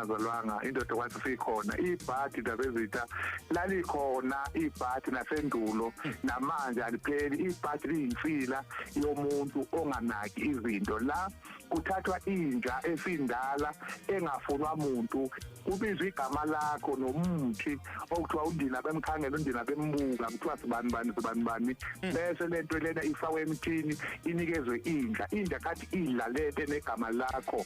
engazalwanga indoda kwathi sikhona ibhadi dabezitha lalikhona ibhadi nasendulo namanje alipheli ibhadi liyimfila yomuntu onganaki izinto la kuthathwa inja esindala engafunwa umuntu kubizwa igama lakho nomuthi okuthiwa undina bemkhangela undina bembuka kuthiwa sibani bese lento lena ifakwe emthini inikezwe inja kathi idlalete negama lakho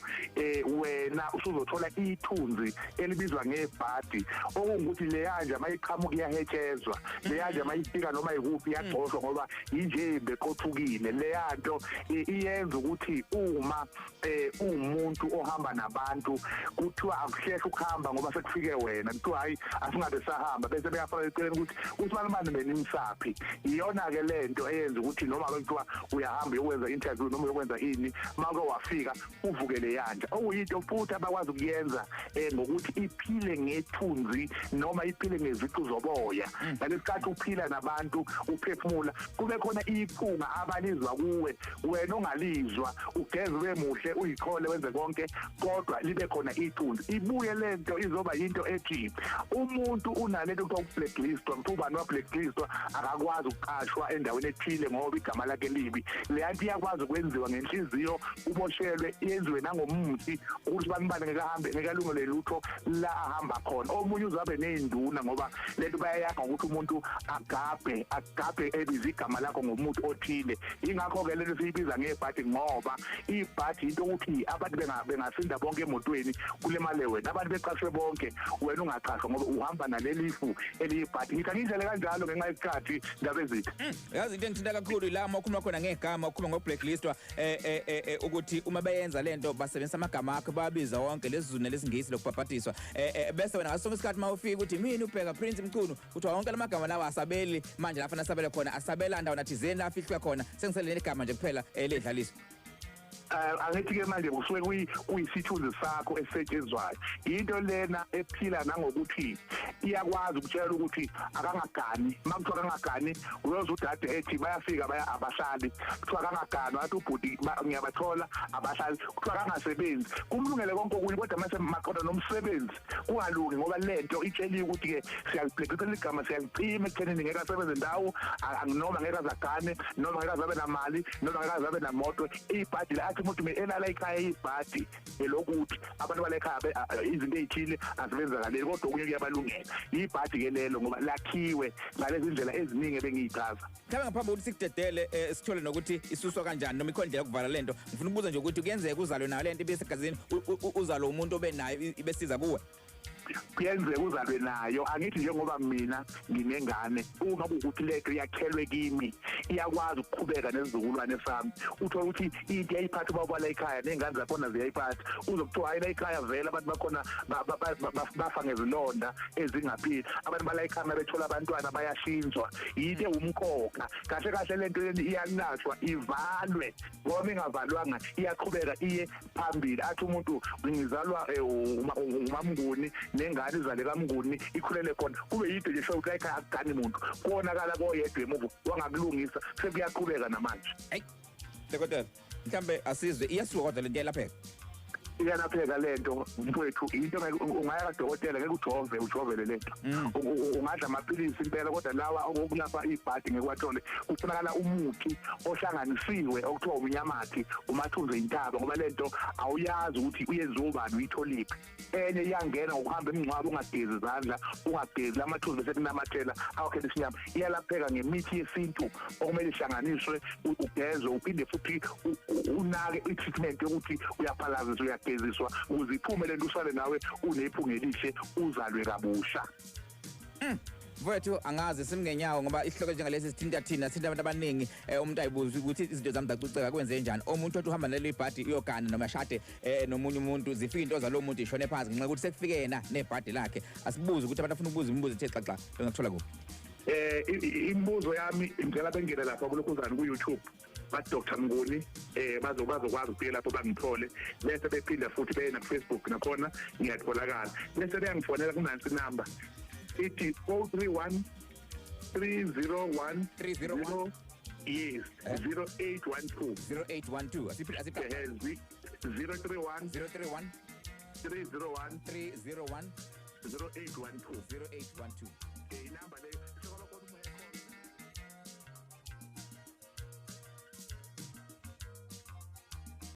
wena usuzothola ithunzi elibizwa ngebhadi okungukuthi le yanja mayiqhamuka iyahetshezwa le yanja mayifika noma ikuphi iyagcoshwa ngoba injembe qothukile le yanto iyenza ukuthi uma umuntu ohamba nabantu kuthiwa akuhlehla ukuhamba ngoba sekufike wena kuthiwa hayi asingabe sahamba bese beyafaka eceleni ukuthi usimalumane benimsaphi iyona ke lento eyenza ukuthi noma kuthiwa uyahamba ukwenza interview noma ukwenza ini maka wafika uvukele yanja okuyinto futhi abakwazi ukuyenza ngokuthi iphile ngethunzi noma iphile ngeziqu zoboya nalesikhathi uphila nabantu uphefumula kube khona iphunga abalizwa kuwe wena ongalizwa ugezwe muhle uyikhole wenze konke kodwa libe khona ithunzi ibuye lento izoba into ethi umuntu unalento kuthiwa blacklist mthubani wa blacklist akakwazi ukuqashwa endaweni ethile ngoba igama lakhe libi leyanto iyakwazi ukwenziwa ngenhliziyo uboshelwe yenziwe nangomuthi ukuthi banibane ngekahambe ngekalungelo lutho la ahamba khona omunye uzabe nezinduna ngoba lento bayayakha ukuthi umuntu agabe ebiza igama lakho ngomuthi othile ingakho ke lento siyibiza ngebhadi ngoba ibhadi into ukuthi abantu bengasinda bonke emotweni kule mali wena abantu beqashwe bonke wena ungaqashwa ngoba uhamba nalelifu eliyibhadi ngithi ngindlela kanjalo ngenxa yesikhathi ndabezithu yazi into engithinta kakhulu la ukhuluma khona ngegama ukhuluma ngoblacklistwa ukuthi uma bayenza lento basebenzisa amagama akho babiza wonke lesizulu lesingisi lokubhabhatiswa bese wena ngasonke isikhathi mawufika ukuthi mina ubheka Prince Mnguni uthi wonke lamagama lawa asabeli manje lapha nasabele khona asabela ndawo nathizeni la afihlwe khona sengiselele igama nje kuphela ledlaliswa angithi ke manje kusuke kuyisithunzi sakho esisetshenzwayo into lena ephila nangokuthi iyakwazi ukutshela ukuthi akangagani makuthiwa akangagani uyoza udade ethi bayafika abahlali kuthiwa akangagani wathi ubhuti ngiyabathola abahlali kuthiwa akangasebenzi kumlungele konke okunye kodwa mase maqonda nomsebenzi kungalungi ngoba lento itsheliwe ukuthi ke siyalibhekisela igama siyalichima ekuthenini ngeke asebenze ndawo noma ngeke azagane noma ngeke azabe namali noma ngeke azabe namoto ibhadi la umuntu enala ekhaya ibhadi elokuthi abantu balekhaya izinto ezithile azibenzakaleli kodwa okunye kuyabalungela ibhadi ke lelo ngoba lakhiwe ngalezi indlela eziningi bengiyichaza mhlawumbe ngaphambi kokuthi sikudedele sithole nokuthi isuswa kanjani noma ikhona indlela yokuvala lento ngifuna ukubuza nje ukuthi kuyenzeka uzalwe nayo lento ibesegazini uzalo umuntu obenayo ibesiza kuwe kuyenzeka uzalwe nayo angithi njengoba mina nginengane uma kuukuthi leyo yakhelwe kimi iyakwazi ukuqhubeka nezizukulwane sami uthola ukuthi into yayiphatha ubaba la ekhaya nengane zakhona ziyayiphatha uzokuthiwa hayi la ekhaya vele abantu bakhona bafa ngezilonda ezingaphili abantu bala ekhaya bethola abantwana bayashinzwa yinto umkhokha kahle lento iyanashwa ivalwe ngoba ingavalwanga iyaqhubeka iye phambili athi umuntu ngizalwa uMnguni nengane izale kaMnguni ikhulele khona kube yinto nje show like akugani umuntu konakala koyedwa emuva wangakulungisa sekuyaqhubeka namanje hey dokotela mhlambe asizwe iyasuka kodwa lento yelapheka iyalapheka lento mfowethu into ungaya kadokotela ngeke ujove lento ungadla amaphilisi impela kodwa lawa okulapha ibhadi ngekwathole kufunakala umuthi ohlanganisiwe okuthiwa umnyamathi umathunze intaba ngoba lento awuyazi ukuthi uyenziwa ubani uyitholiphi enye iyangena ngokuhamba emncwabo ungagezi izandla ungagezi amathunzi bese kunamathela awukhela isinyama iyalapheka ngemithi yesintu okumele ihlanganiswe ugezwe uphinde futhi unake i-treatment yokuthi uyaphalaza uyageziswa ukuze iphume lento usale nawe unephunga elihle uzalwe kabusha Mfowethu angazi simngenyawo ngoba ihloko njengalezi sithinta thina sithinta abantu abaningi umuntu ayibuza ukuthi izinto zami zacuceka kwenze njani umuntu othi uhamba nale ibhadi iyogana noma shade nomunye umuntu zifika into zalo muntu ishone phansi ngenxa ukuthi sekufike yena nebhadi lakhe asibuze ukuthi abantu afuna ukubuza imibuzo ethe xaxa bengakuthola kuphi imibuzo yami ngicela bengene lapha kulokhuzana ku YouTube Dr. Mnguni bazokwazi ukufika lapho bangithole bese bephinda futhi beye na Facebook nakhona ngiyatholakala bese beyangifonela kunansi number ithi 031 301 301 yes 0812 0812 asiphi 031 031 301 301 0812 0812. inamba le